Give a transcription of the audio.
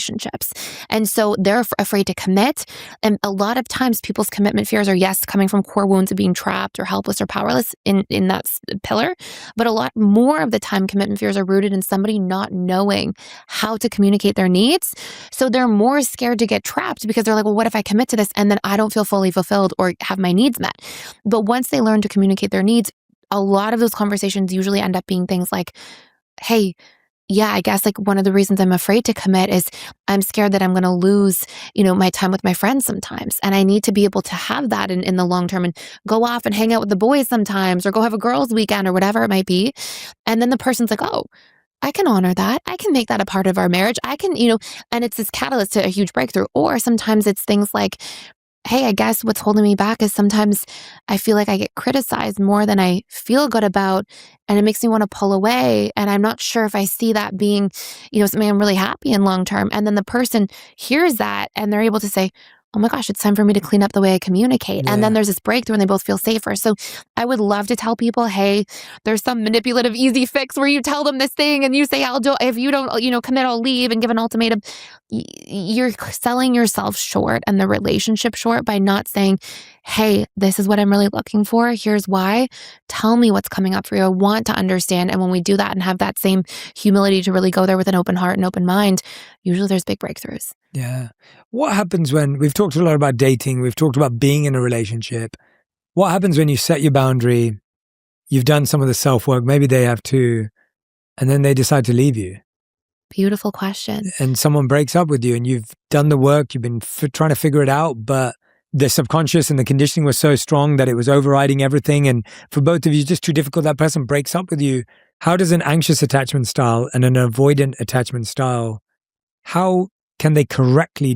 relationships. And so they're afraid to commit. And a lot of times people's commitment fears are, yes, coming from core wounds of being trapped or helpless or powerless in that pillar. But a lot more of the time, commitment fears are rooted in somebody not knowing how to communicate their needs. So they're more scared to get trapped because they're like, well, what if I commit to this and then I don't feel fully fulfilled or have my needs met? But once they learn to communicate their needs, a lot of those conversations usually end up being things like, hey, yeah, I guess like one of the reasons I'm afraid to commit is I'm scared that I'm going to lose, my time with my friends sometimes. And I need to be able to have that in the long term and go off and hang out with the boys sometimes or go have a girls' weekend or whatever it might be. And then the person's like, oh, I can honor that. I can make that a part of our marriage. I can, and it's this catalyst to a huge breakthrough. Or sometimes it's things like, hey, I guess what's holding me back is sometimes I feel like I get criticized more than I feel good about, and it makes me want to pull away. And I'm not sure if I see that being, something I'm really happy in long term. And then the person hears that and they're able to say, oh my gosh, it's time for me to clean up the way I communicate. Yeah. And then there's this breakthrough and they both feel safer. So I would love to tell people, hey, there's some manipulative, easy fix where you tell them this thing and you say, if you don't, commit, I'll leave and give an ultimatum. You're selling yourself short and the relationship short by not saying, hey, this is what I'm really looking for. Here's why. Tell me what's coming up for you. I want to understand. And when we do that and have that same humility to really go there with an open heart and open mind, usually there's big breakthroughs. Yeah. What happens when, we've talked a lot about dating, we've talked about being in a relationship. What happens when you set your boundary, you've done some of the self-work, maybe they have too, and then they decide to leave you? Beautiful question. And someone breaks up with you and you've done the work, you've been trying to figure it out, but the subconscious and the conditioning was so strong that it was overriding everything. And for both of you, it's just too difficult. That person breaks up with you. How does an anxious attachment style and an avoidant attachment style, how can they correctly